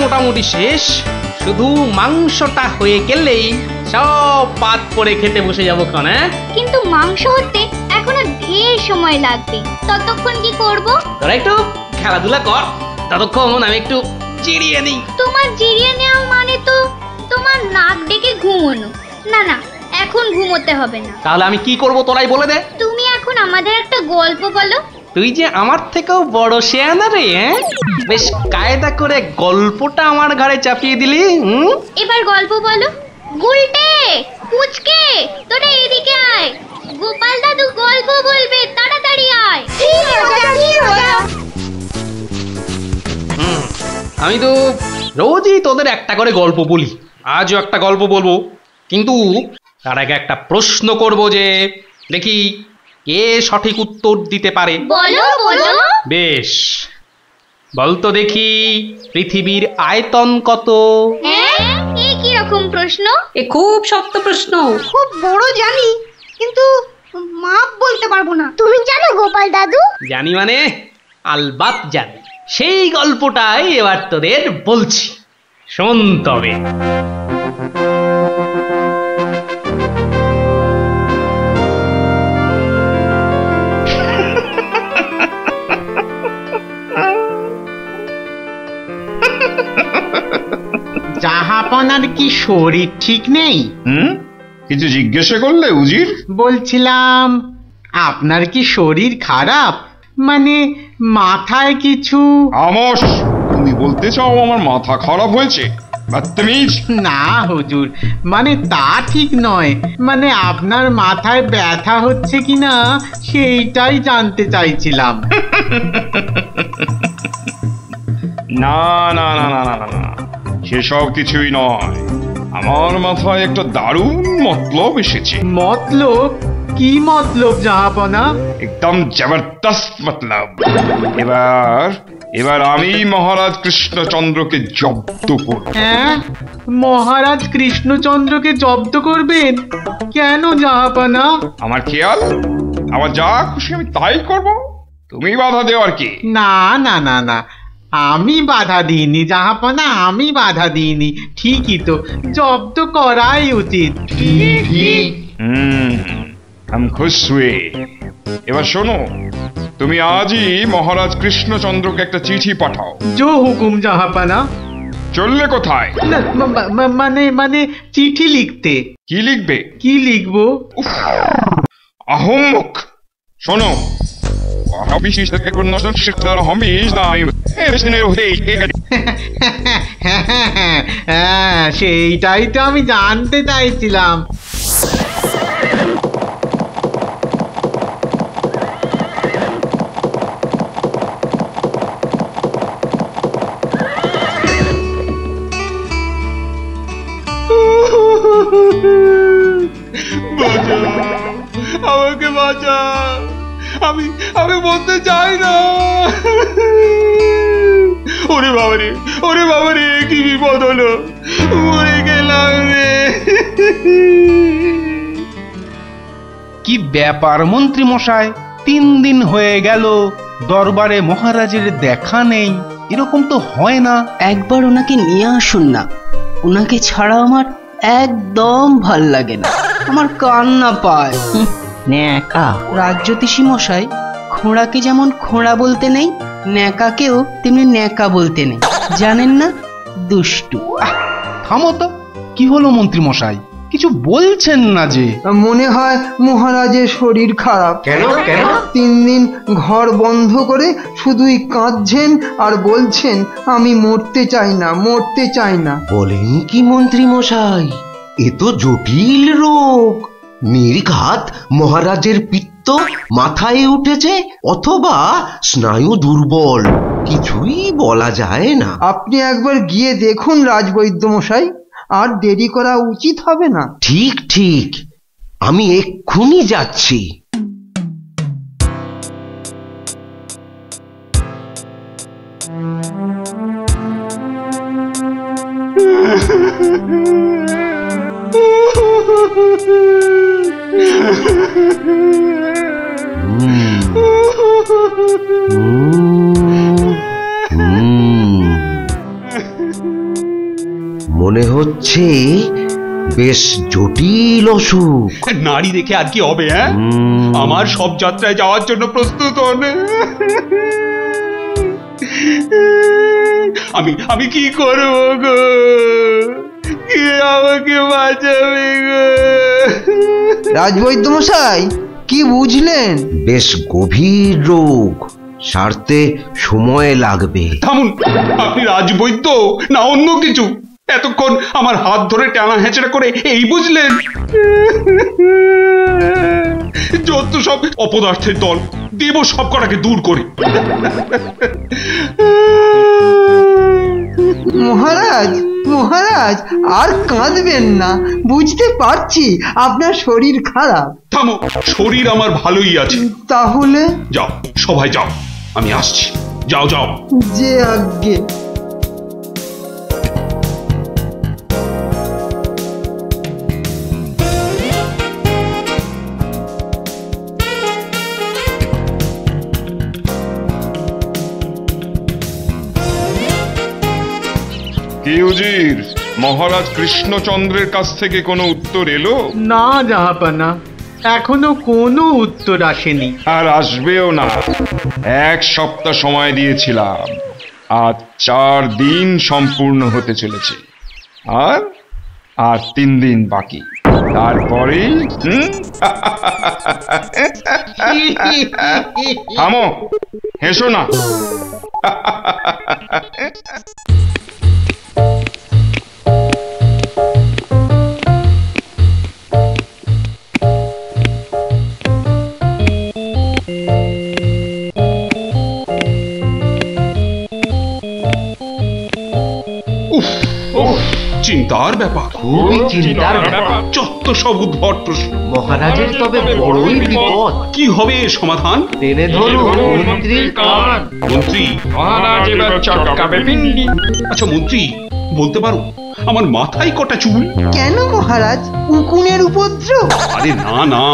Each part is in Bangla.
মোটামুটি শেষ, শুধু মাংসটা হয়ে গেলেই সব পাত করে খেতে বসে যাবো ক্ষণ। কিন্তু মাংস হতে এখনো ঢের সময় লাগবে, ততক্ষণ কি করব? তোরা একটু খেলাধুলা কর, ততক্ষণ আমি একটু জিরিয়ে নিই। তোমার জিরিয়ে নেওয়া মানে তো তোমার নাক ডেকে ঘুমোনো। না না, এখন ঘুমোতে হবে না। তাহলে আমি কি করব তোরাই বলে দে। তুমি এখন আমাদের একটা গল্প বলো। তুই যে আমার থেকেও বড় শেয়ানা রে, বেশ কায়দা করে গল্পটা আমার ঘাড়ে চাপিয়ে দিলি। এবার গল্প বলো। গুলটে, পুচকে, তোরা এদিকে আয়, গোপাল দাদু গল্প বলবে, তাড়াতাড়ি আয়। আমি তো রোজই তোদের একটা করে গল্প বলি, আজও একটা গল্প বলবো, কিন্তু তার আগে একটা প্রশ্ন করব, যে দেখি কে সঠিক উত্তর দিতে পারে। বলো বলো। বেশ, বলতো দেখি পৃথিবীর আয়তন কত? এ কি রকম প্রশ্ন? এ খুব শক্ত প্রশ্ন। খুব বড় জানি, কিন্তু মাপ বলতে পারবো না। তুমি জানো গোপাল দাদু? জানি মানে আলবাত জানি। সেই গল্পটাই এবার তোদের বলছি, শোন তবে। জাহাপনার কি শরীর ঠিক নেই? কিছু জিজ্ঞাসা করলে উজির? বলছিলাম আপনার কি শরীর খারাপ, মানে মাথায় কিছু? আমস, তুমি বলতে চাও আমার মাথা খারাপ হয়েছে? বদতমিজ। না হুজুর, মানে তা ঠিক নয়, মানে আপনার মাথায় ব্যথা হচ্ছে কিনা সেইটাই জানতে চাইছিলাম। না না না না না না, সেসব কিছুই নয়। আমার মাথায় একটা দারুণ মতলব এসেছে। মতলব? কি মতলব জাহাপনা? একদম জবরদস্ত মতলব। এবার আমি মহারাজ কৃষ্ণচন্দ্রকে জব্দ করব। হ্যাঁ, মহারাজ কৃষ্ণচন্দ্রকে জব্দ করবেন? কেন জাহাপনা? আমার খেয়াল, আমার যা খুশি আমি তাই করব, তুমি বাধা দেওয়ার কি? না না না না, আমি বাধা দিইনি জাহাপনা, আমি বাধা দিইনি। ঠিকই তো, জব্দ করাই উচিত। हम खुश हुए। এবার শোনো, তুমি আজই মহারাজ কৃষ্ণচন্দ্রকে একটা চিঠি পাঠাও। জো হুকুম জাহাপনা। চললে কোথায়? না, মানে চিঠি লিখতে। কি লিখবে? কি লিখবো? আহম্মক। শোনো, হ্যাঁ, সেইটাই তো আমি জানতে চাইছিলাম। আমাকে বাঁচা, আমি বলতে চাই না। ওরে বাবারে, কি বিপদ হলো, মরে গেলাম রে। কি ব্যাপার মন্ত্রী মশাই, 3 দিন হয়ে গেল দরবারে মহারাজের দেখা নেই, এরকম তো হয় না। একবার ওনাকে নিয়ে আসুন না, ওনাকে ছাড়া আমার একদম ভাল লাগে না, আমার কান্না পায়। ন্যাকা রাজজ্যোতিষী মশাই, খোঁড়াকে যেমন খোঁড়া বলতে নেই, ন্যাকাকেও তেমনি ন্যাকা বলতে নেই, জানেন না? দুষ্টু। থামো তো, কি হলো মন্ত্রী মশাই, কিছু বলছেন না যে? মনে হয় মহারাজের শরীর খারাপ। কেন? 3 দিন ঘর বন্ধ করে শুধুই কাঁদছেন আর বলছেন আমি মরতে চাই না। বলেন কি মন্ত্রী মশাই, এ তো জটিল রোগ। নির্ঘাত মহারাজের পিত্ত মাথায় উঠেছে, অথবা স্নায়ু দুর্বল, কিছুই বলা যায় না। আপনি একবার গিয়ে দেখুন রাজবৈদ্য মশাই, আর দেরি করা উচিত হবে না। ঠিক, আমি এক্ষুনি যাচ্ছি। মনে হচ্ছে বেশ জটিল অসুখ। নারী দেখে আর কি হবে? হ্যাঁ, আমার সব যাত্রায় যাওয়ার জন্য প্রস্তুত হন। আমি কি করব গো? কে আমাকে বাঁচাবে গো? রাজবৈদ্য মশাই, কি বুঝলেন? বেশ গভীর রোগ, সারতে সময় লাগবে। থামুন, আপনি রাজবৈদ্য না অন্য কিছু? এতক্ষণ আমার হাত ধরে টানা হেঁচড়া করে এই বুঝলেন? যত সব অপদার্থের দল, দেব সব কটাকে দূর করে। মহারাজ, মহারাজ আর কাঁদবেন না, বুঝতে পারছি আপনার শরীর খারাপ। থামো, শরীর আমার ভালোই আছে। তাহলে যাও, সবাই যাও, আমি আসছি। যাও যাও। যে আজ্ঞে। কি উজির, মহারাজ কৃষ্ণচন্দ্রের কাছ থেকে কোনো উত্তর এলো? না জাহাপানা, এখনো কোনো উত্তর আসেনি। আর আসবেও না। 1 সপ্তাহ সময় দিয়েছিলাম, আজ 4 দিন সম্পূর্ণ হতে চলেছে, আর 3 দিন বাকি। তারপরেই থামো, হেসো না। চিন্তার ব্যাপার, খুবই চিন্তার ব্যাপার। যত সব উদ্ভট প্রশ্ন। মহারাজের তবে বড়ই বিপদ। কি হবে এর সমাধান? টেনে ধরুন মন্ত্রীর কান। মন্ত্রী? আচ্ছা মন্ত্রী, বলতে পারো আমার মাথায় কটা চুল? কেন মহারাজ, উকুনের উপদ্রব? আরে না না।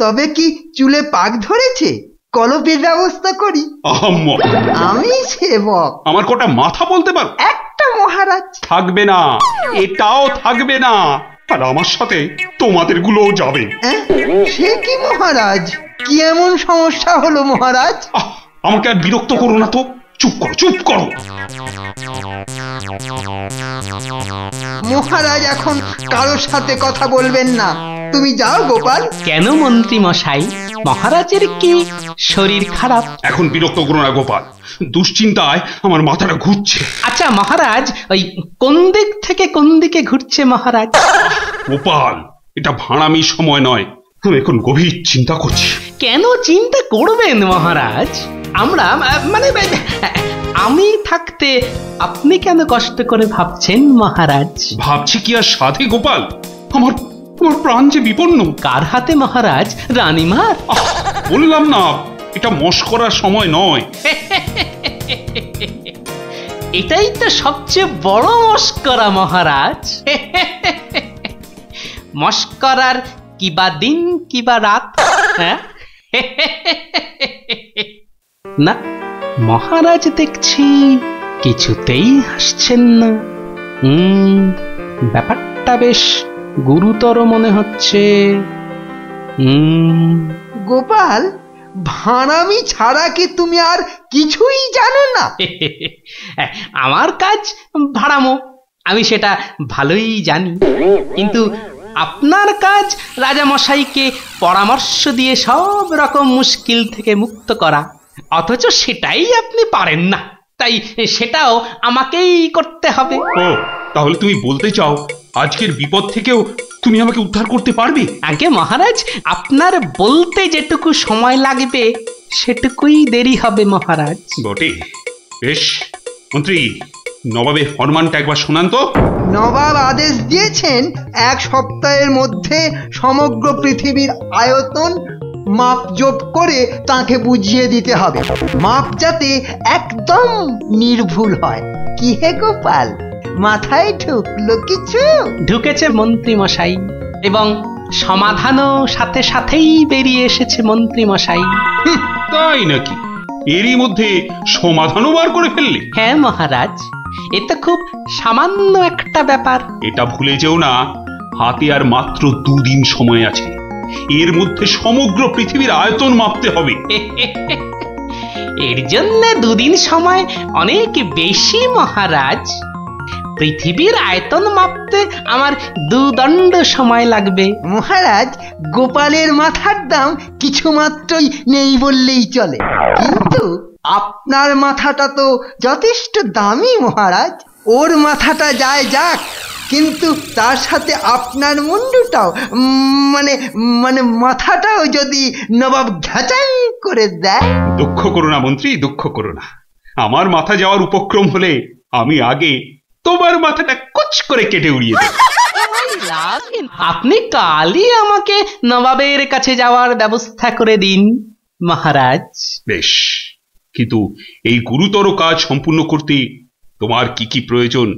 তবে কি চুলে পাক ধরেছে? কলপের ব্যবস্থা করি। আহাম্মক। আমি সেবক। আমার কটা মাথা বলতে পারো? একটা মহারাজ। থাকবে না, এটাও থাকবে না, আর আমার সাথে তোমাদের গুলোও যাবে। সে কি মহারাজ, কি এমন সমস্যা হলো মহারাজ? আমাকে আর বিরক্ত করো না তো, চুপ করো, চুপ করো। মহারাজ এখন কারোর সাথে কথা বলবেন না, তুমি যাও গোপাল। কেন মন্ত্রী মশাই, মহারাজের কি শরীর খারাপ? এখন বিরক্ত করো না গোপাল, দুশ্চিন্তায় আমার মাথাটা ঘুরছে। আচ্ছা মহারাজ, ওই কোন দিক থেকে কোন দিকে ঘুরছে মহারাজ? গোপাল, এটা ভাঁড়ামির সময় নয়, আমি এখন গভীর চিন্তা করছি। কেন চিন্তা করবেন মহারাজ? আমরা মানে আমি থাকতে আপনি কেন কষ্ট করে ভাবছেন মহারাজ? ভাবছি কি আর সাধে গোপাল, আমার প্রাণ যে বিপন্ন। কার হাতে মহারাজ? রানীমার? বললাম না, এটা মশকরার সময় নয়। এটাই তো সবচেয়ে বড় মস্করা মহারাজ। মস্করার কিবা দিন কিবা রাত। হ্যাঁ না, মহারাজ দেখছি কিছুতেই হাসছেন না। ব্যাপারটা বেশ গুরুতর মনে হচ্ছে। গোপাল, ভাঁড়ামি ছাড়া কি তুমি আর কিছুই জানো না? আমার কাজ ভাড়ামো, আমি সেটা ভালোই জানি, কিন্তু আপনার কাজ রাজামশাইকে পরামর্শ দিয়ে সব রকম মুশকিল থেকে মুক্ত করা, অথচ সেটাই আপনি পারেন না, তাই সেটাও আমাকেই করতে হবে। ও, তাহলে তুমি বলতে চাও আজকের বিপদ থেকেও তুমি আমাকে উদ্ধার করতে পারবে? আগে মহারাজ, আপনার বলতে যেটুকু সময় লাগবে সেটুকুই দেরি হবে মহারাজ। বটে, বেশ। মন্ত্রী, নবাবের ফরমানটা একবার শোনান তো। নবাব আদেশ দিয়েছেন 1 সপ্তাহের মধ্যে সমগ্র পৃথিবীর আয়তন মাপজোপ করে তাকে বুঝিয়ে দিতে হবে, মাপ যাতে একদম নির্ভুল হয়। কি হে গোপাল, মাথায় ঢুকলো কিছু? ঢুকেছে মন্ত্রী মশাই, এবং সমাধানও সাথে সাথেই বেরিয়ে এসেছে মন্ত্রী মশাই। তাই নাকি? এরই মধ্যে সমাধানও বার করে ফেললে? হ্যাঁ মহারাজ, এ তো খুব সামান্য একটা ব্যাপার। এটা ভুলে যেও না, হাতে আর মাত্র 2 দিন সময় আছে। এর মধ্যে সমগ্র পৃথিবীর আয়তন মাপতে হবে। এর জন্য 2 দিন সময় অনেক বেশি মহারাজ। পৃথিবীর আয়তন মাপতে আমার 2 দণ্ড সময় লাগবে। মহারাজ, গোপালের মাথার দাম কিছু মাত্রই নেই বললেই চলে, কিন্তু আপনার মাথাটা তো যথেষ্ট দামি মহারাজ। ওর মাথাটা যায় যাক, কিন্তু তার সাথে আপনার মুন্ডুটাও মানে মানে মাথাটাও যদি নবাব ঘাঁচাই করে দেয়। দুঃখ করো না মন্ত্রী, দুঃখ করো না। আমার মাথা যাওয়ার উপক্রম হলে আমি আগে তোমার মাথাটা কুচ করে কেটে উড়িয়ে দেব। আপনি কালই আমাকে নবাবের কাছে যাওয়ার ব্যবস্থা করে দিন মহারাজ। বেশ, কিন্তু এই গুরুতর কাজ সম্পূর্ণ করতে তোমার কি কি প্রয়োজন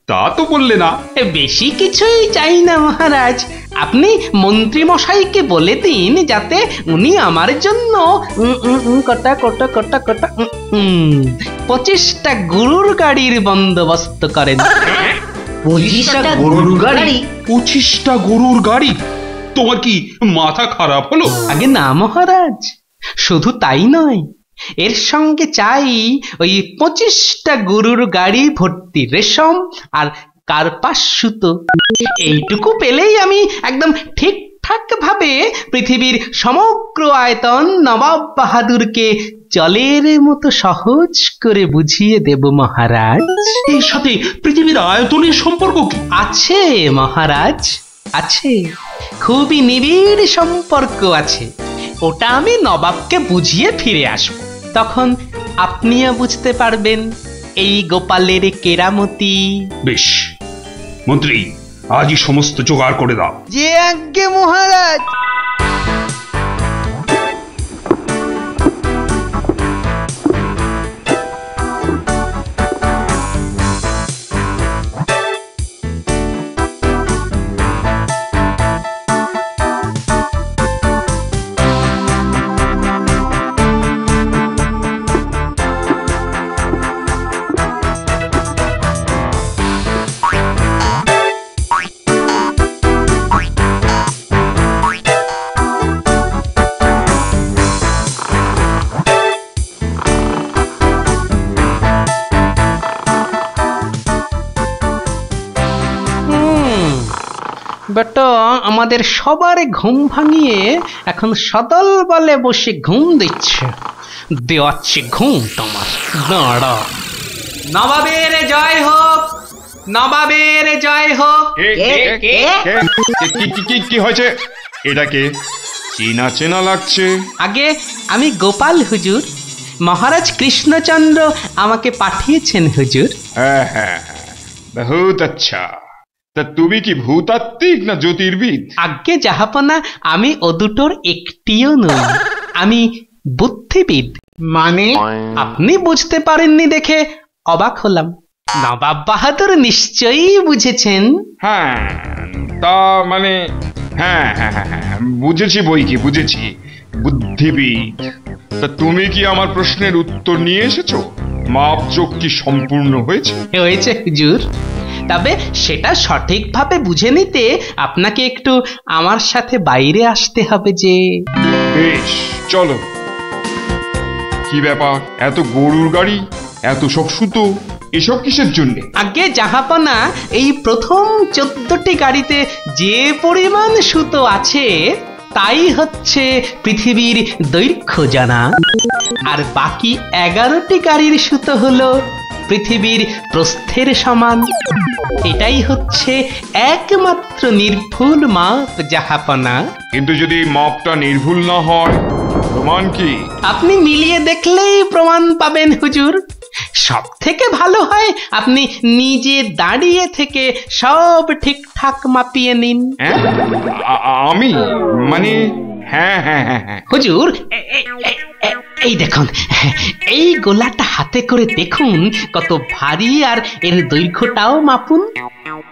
তা তো বললে না। বেশি কিছুই চাই না মহারাজ। আপনি মন্ত্রী মশাইকে বলে দিন যাতে উনি আমার জন্য কটা 25টা গরুর গাড়ির বন্দোবস্ত করেন। 25টা গরুর গাড়ি? 25টা গরুর গাড়ি? তোমার কি মাথা খারাপ হলো? আগে না মহারাজ, শুধু তাই নয়, এর সঙ্গে চাই ওই 25টা গরুর গাড়ি ভর্তি রেশম আর কার্পাস সুতো। এইটুকু পেলেই আমি একদম ঠিকঠাক ভাবে পৃথিবীর সমগ্র আয়তন নবাব বাহাদুরকে জলের মতো সহজ করে বুঝিয়ে দেব মহারাজ। এর সাথে পৃথিবীর আয়তনের সম্পর্ক কি? আছে মহারাজ, আছে, খুবই নিবিড় সম্পর্ক আছে। ওটা আমি নবাবকে বুঝিয়ে ফিরে আসব, তখন আপনিও বুঝতে পারবেন এই গোপালের কেরামতি। বেশ মন্ত্রী, আজই সমস্ত জোগাড় করে দাও। যে আজ্ঞে মহারাজ। বেটা আমাদের সবার ঘুম ভাঙিয়ে এখন সদল বলে বসে ঘুম দিচ্ছে। দেওয়াচ্ছে ঘুম তোমার, দাঁড়া। নবাবের জয় হোক, নবাবের জয় হোক। কি হয়েছে? এটাকে চেনা চেনা লাগছে। আগে আমি গোপাল হুজুর, মহারাজ কৃষ্ণচন্দ্র আমাকে পাঠিয়েছেন হুজুর। হ্যাঁ হ্যাঁ, বহুত আচ্ছা। তা তুমি কি ভূতাত্ত্বিক না জ্যোতির্বিদ? আজ্ঞে জাহাপনা, আমি ও দুটোর একটিও নই, আমি বুদ্ধিবিদ। মানে? আপনি বুঝতে পারেননি দেখে অবাক হলাম। নবাব বাহাদুর নিশ্চয়ই বুঝেছেন। হ্যাঁ, তা মানে হ্যাঁ হ্যাঁ হ্যাঁ, বুঝেছি বই কি, বুঝেছি, বুদ্ধিবিদ। তা তুমি কি আমার প্রশ্নের উত্তর নিয়ে এসেছো? মাপজোক কি সম্পূর্ণ হয়েছে? হয়েছে হুজুর, তবে সেটা সঠিকভাবে বুঝে নিতে আপনাকে একটু আমার সাথে বাইরে আসতে হবে যে। বেশ, চলো। কি ব্যাপার, এত গরুর গাড়ি, এত সব সুতো, এসব কিসের জন্য? আগে জাহাপনা, এই প্রথম 14টি গাড়িতে যে পরিমাণ সুতো আছে তাই হচ্ছে পৃথিবীর দৈর্ঘ্য জানা, আর বাকি 11টি গাড়ির সুতো হলো পৃথিবীর প্রস্থের সমান। এটাই হচ্ছে একমাত্র নির্ভুল মাপ জাহাপনা। কিন্তু যদি মাপটা নির্ভুল না হয়, প্রমাণ কি? আপনি মিলিয়ে দেখলেই প্রমাণ পাবেন হুজুর। সব থেকে ভালো হয় আপনি নিজে দাঁড়িয়ে থেকে সব ঠিকঠাক মাপিয়ে নিন। আমি মানে? হ্যাঁ হ্যাঁ হ্যাঁ হ্যাঁ হুজুর, এই দেখুন, এই গোলাটা হাতে করে দেখুন কত ভারী, আর এর দৈর্ঘ্যটাও মাপুন,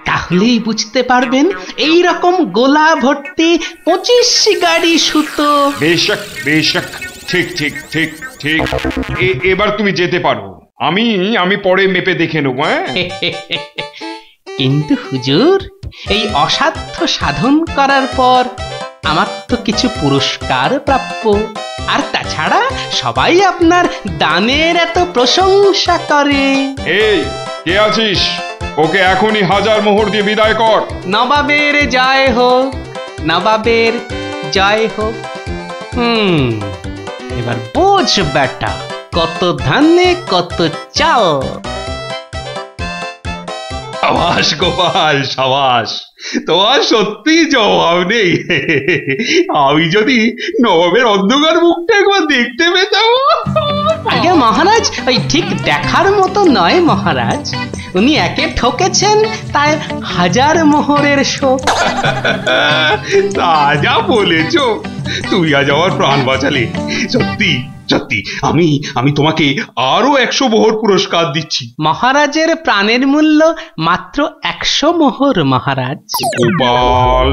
তাহলেই বুঝতে পারবেন এই রকম গোলা ভর্তি 25 গাড়ি সুতো। বেশক বেশক, ঠিক ঠিক ঠিক ঠিক। এবার তুমি যেতে পারো। আমি পরে মেপে দেখে নেবো। হ্যাঁ কিন্তু হুজুর, এই অসাধ্য সাধন করার পর আমার তো কিছু পুরস্কার প্রাপ্য। আর তাছাড়া সবাই আপনার দানের এত প্রশংসা করে। এই কে আছিস? ওকে এখনই 1000 মোহর দিয়ে বিদায় কর। নবাবের জয় হোক, নবাবের জয় হোক। এবার বোঝ বেটা, কত ধানে কত চাল। সাবাস গোপাল, সাবাস, তোমার সত্যি জবাব নেই। আমি যদি নবাবের অন্ধকার মুখটা একবার দেখতে পেতাম। আগে মহারাজ, ওই ঠিক দেখার মতো নয় মহারাজ। উনি একে ঠকেছেন, তাই 1000 মোহরের শোক। তা যা বলেছ, তুমি আজ আমার প্রাণ বাঁচালে। সত্যি সত্যি আমি তোমাকে আরো 100 মোহর পুরস্কার দিচ্ছি। মহারাজের প্রাণের মূল্য মাত্র 100 মোহর মহারাজ। গোপাল,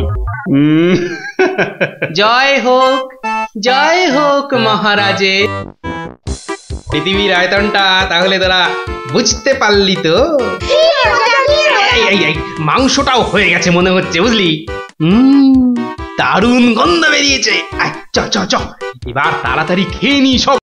জয় হোক, জয় হোক মহারাজের। পৃথিবীর আয়তনটা তাহলে তোরা বুঝতে পারলি তো? এই মাংসটাও হয়ে গেছে মনে হচ্ছে, বুঝলি? দারুণ গন্ধ বেরিয়েছে। চ চ চ, এবার তাড়াতাড়ি খেয়ে নি সব।